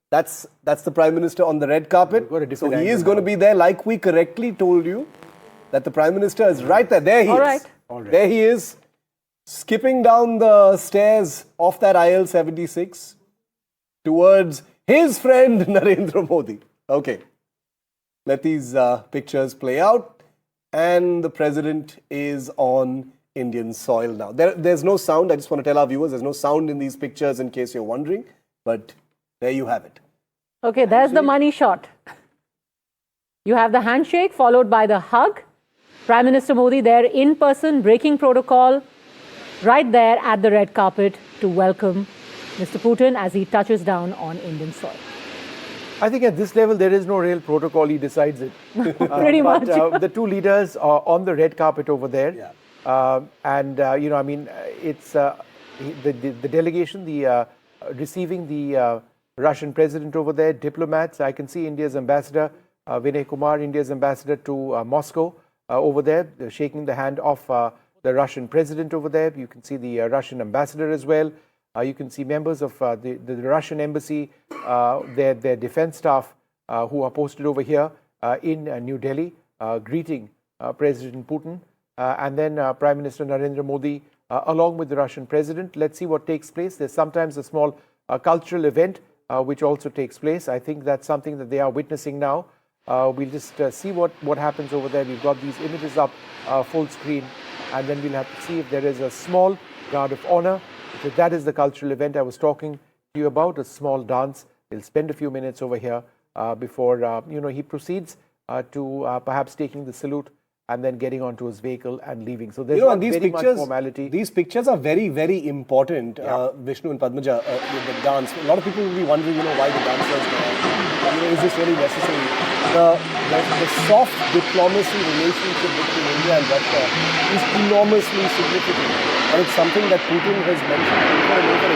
That's the Prime Minister on the red carpet. So he is going to be there, like we correctly told you, that the Prime Minister is right there. There he is. All right. There he is, skipping down the stairs of that IL-76 towards his friend Narendra Modi. Okay. Let these pictures play out. And the President is on Indian soil now. There's no sound. I just want to tell our viewers, there's no sound in these pictures in case you're wondering. But there you have it. Okay, there's the money shot. You have the handshake followed by the hug. Prime Minister Modi there in person, breaking protocol, right there at the red carpet to welcome Mr. Putin as he touches down on Indian soil. I think at this level, there is no real protocol. He decides it. Pretty much. The two leaders are on the red carpet over there. Yeah. It's the delegation, receiving the Russian president over there, diplomats. I can see India's ambassador, Vinay Kumar, India's ambassador to Moscow over there, shaking the hand of the Russian president over there. You can see the Russian ambassador as well. You can see members of the Russian embassy, their defense staff who are posted over here in New Delhi, greeting President Putin. And then Prime Minister Narendra Modi, along with the Russian president. Let's see what takes place. There's sometimes a small cultural event which also takes place. I think that's something that they are witnessing now. We'll just see what happens over there. We've got these images up full screen, and then we'll have to see if there is a small guard of honor. So that is the cultural event I was talking to you about, a small dance. We'll spend a few minutes over here before he proceeds to perhaps taking the salute and then getting onto his vehicle and leaving. So there's not very much formality. These pictures are very, very important, Vishnu and Padmaja, the dance. A lot of people will be wondering, why the dancers there. Is this really necessary? The soft diplomacy relationship between India and Russia is enormously significant. And it's something that Putin has mentioned over and over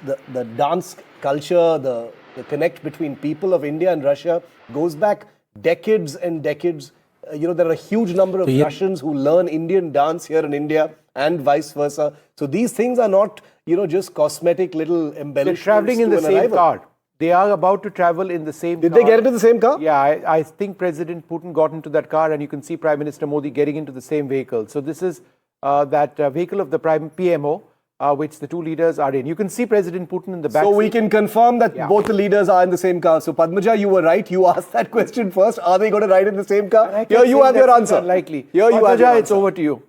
again. The dance culture, the connect between people of India and Russia goes back decades and decades. There are a huge number of Russians who learn Indian dance here in India and vice versa. So these things are not, just cosmetic little embellishments. They're traveling in the same car. They are about to travel in the same car. Did they get into the same car? Yeah, I think President Putin got into that car, and you can see Prime Minister Modi getting into the same vehicle. So this is that vehicle of the PMO, which the two leaders are in. You can see President Putin in the back. So we can confirm that both the leaders are in the same car. So Padmaja, you were right. You asked that question first. Are they going to ride in the same car? Here you have your answer. Unlikely. Here you have your answer. It's over to you.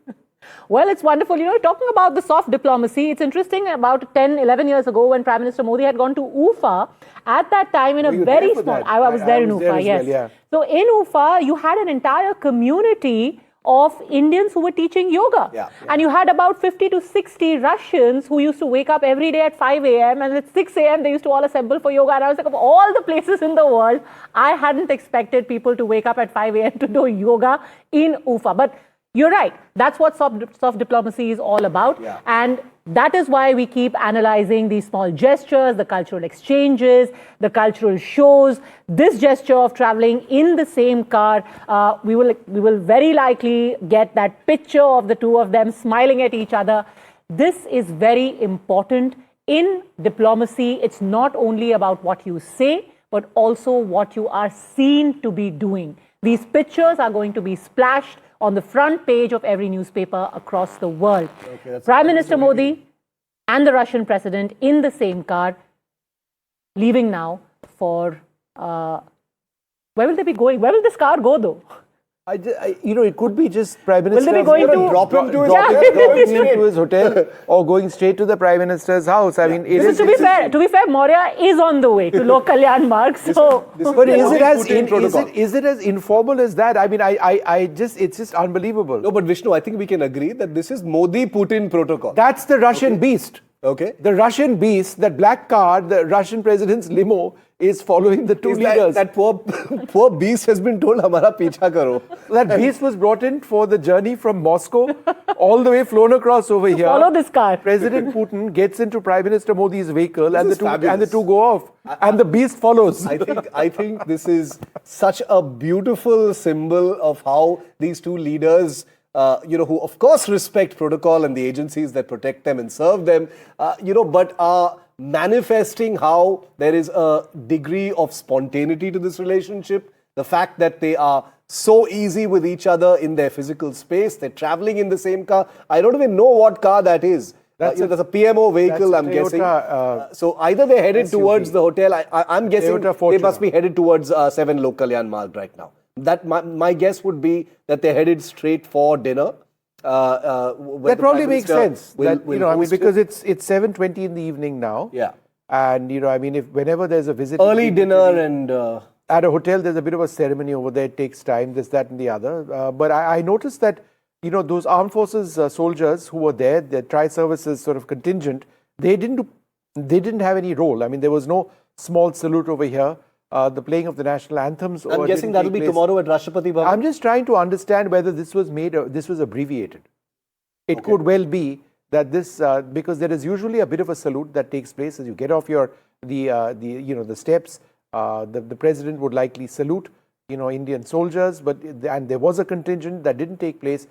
Well, it's wonderful. Talking about the soft diplomacy, it's interesting. About 10, 11 years ago, when Prime Minister Modi had gone to Ufa, at that time in a very small... I was there in Ufa, yes. Well, yeah. So in Ufa, you had an entire community of Indians who were teaching yoga. Yeah. And you had about 50 to 60 Russians who used to wake up every day at 5 a.m. and at 6 a.m. they used to all assemble for yoga. And I was like, of all the places in the world, I hadn't expected people to wake up at 5 a.m. to do yoga in Ufa. But you're right. That's what soft diplomacy is all about. Yeah. And that is why we keep analyzing these small gestures, the cultural exchanges, the cultural shows. This gesture of traveling in the same car, we will very likely get that picture of the two of them smiling at each other. This is very important in diplomacy. It's not only about what you say, but also what you are seen to be doing. These pictures are going to be splashed on the front page of every newspaper across the world. Okay, Prime Minister Modi and the Russian president in the same car, leaving now for... where will they be going? Where will this car go, though? It could be just Prime Minister... Will they be going to... Drop him to his hotel or going straight to the Prime Minister's house. I mean, it is... To be fair, Maurya is on the way to Lok Kalyan Marg, so... But is it as informal as that? I mean, it's just unbelievable. No, but Vishnu, I think we can agree that this is Modi-Putin protocol. That's the Russian beast. Okay. The Russian beast, that black car, the Russian president's limo, is following the two leaders. That poor beast has been told, "Hamara picha karo." That beast was brought in for the journey from Moscow, all the way flown across over here. Follow this car. President Putin gets into Prime Minister Modi's vehicle, and the two go off, and the beast follows. I think this is such a beautiful symbol of how these two leaders who of course respect protocol and the agencies that protect them and serve them, but are manifesting how there is a degree of spontaneity to this relationship. The fact that they are so easy with each other in their physical space, they're traveling in the same car. I don't even know what car that is. There's a PMO vehicle, I'm guessing. So either they're headed SUV. Towards the hotel. I'm guessing they must be headed towards 7 Lokalyan Marg right now. That my guess would be that they're headed straight for dinner. That probably makes sense. Because it's 7:20 in the evening now. Yeah. And whenever there's a visit, early dinner and at a hotel, there's a bit of a ceremony over there. It takes time, this, that, and the other. But I noticed that those armed forces soldiers who were there, the tri-services sort of contingent, they didn't have any role. I mean, there was no small salute over here. The playing of the national anthems. I'm guessing that'll be tomorrow at Rashtrapati Bhavan. I'm just trying to understand whether this was abbreviated. It could well be that this, because there is usually a bit of a salute that takes place as you get off the steps. The president would likely salute, Indian soldiers, and there was a contingent that didn't take place.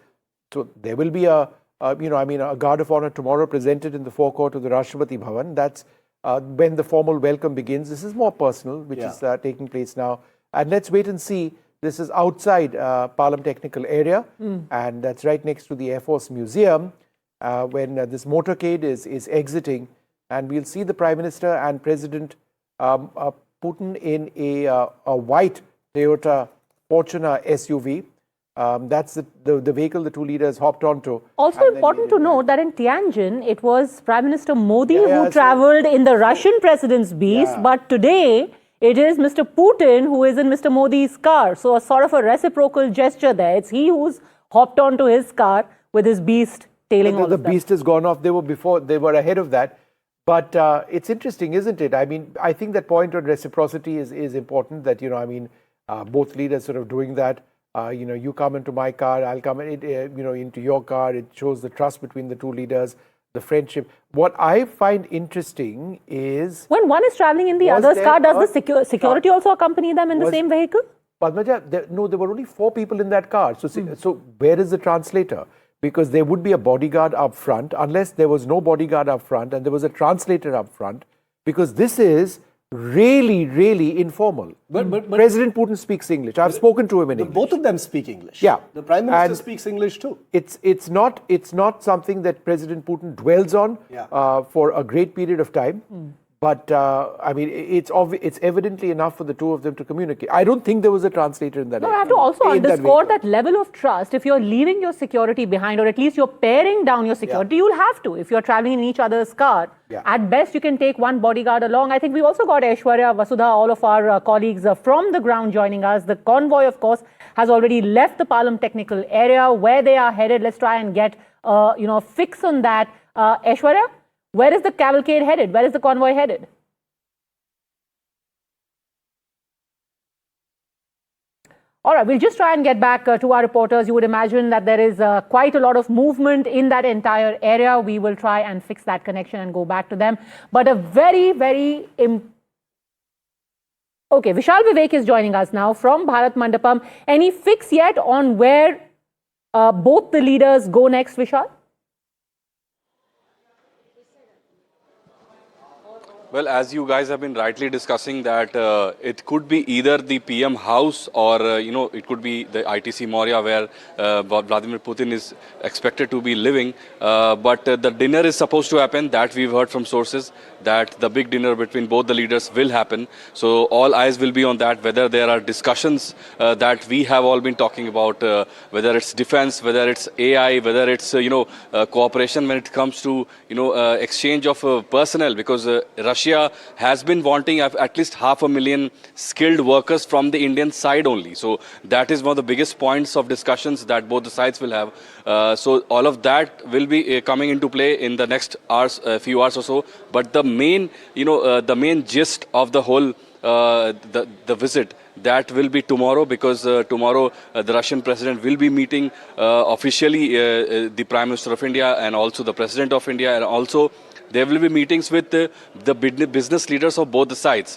So there will be a guard of honor tomorrow presented in the forecourt of the Rashtrapati Bhavan. That's when the formal welcome begins. This is more personal, which is taking place now. And let's wait and see. This is outside Palam Technical Area, and that's right next to the Air Force Museum when this motorcade is exiting. And we'll see the Prime Minister and President Putin in a white Toyota Fortuner SUV. That's the vehicle the two leaders hopped onto. Also important to note that in Tianjin, it was Prime Minister Modi who travelled in the Russian president's beast, but today it is Mr. Putin who is in Mr. Modi's car. So a sort of a reciprocal gesture there. It's he who's hopped onto his car with his beast tailing all of them. The beast has gone off. They were ahead of that. But it's interesting, isn't it? I mean, I think that point on reciprocity is important, that, both leaders sort of doing that. You come into my car, I'll come into your car. It shows the trust between the two leaders, the friendship. What I find interesting is... when one is traveling in the other's car, does the security also accompany them in the same vehicle? Padmaja, there were only 4 people in that car. So where is the translator? Because there would be a bodyguard up front, unless there was no bodyguard up front and there was a translator up front, because this is really, really informal. But President Putin speaks English. I've spoken to him in English. Both of them speak English. Yeah. The Prime Minister speaks English too. It's not something that President Putin dwells on for a great period of time. But it's evidently enough for the two of them to communicate. I don't think there was a translator in that. No, I have to also underscore that level of trust. If you're leaving your security behind, or at least you're paring down your security, you'll have to. If you're traveling in each other's car, at best you can take one bodyguard along. I think we've also got Aishwarya, Vasudha, all of our colleagues from the ground joining us. The convoy, of course, has already left the Palam Technical Area. Where they are headed, let's try and get a fix on that. Aishwarya? Where is the cavalcade headed? Where is the convoy headed? All right, we'll just try and get back to our reporters. You would imagine that there is quite a lot of movement in that entire area. We will try and fix that connection and go back to them. But a very, very... Okay, Vishal Vivek is joining us now from Bharat Mandapam. Any fix yet on where both the leaders go next, Vishal? Well, as you guys have been rightly discussing that it could be either the PM house or, it could be the ITC Maurya where Vladimir Putin is expected to be living. But the dinner is supposed to happen, that we've heard from sources, that the big dinner between both the leaders will happen. So all eyes will be on that, whether there are discussions that we have all been talking about, whether it's defense, whether it's AI, whether it's, cooperation when it comes to, exchange of personnel, because Russia has been wanting at least 500,000 skilled workers from the Indian side only. So that is one of the biggest points of discussions that both the sides will have. So all of that will be coming into play in the next hours, few hours or so. But the main, the main gist of the whole the visit, that will be tomorrow, because tomorrow the Russian president will be meeting officially the Prime Minister of India and also the President of India, and also there will be meetings with the business leaders of both the sides.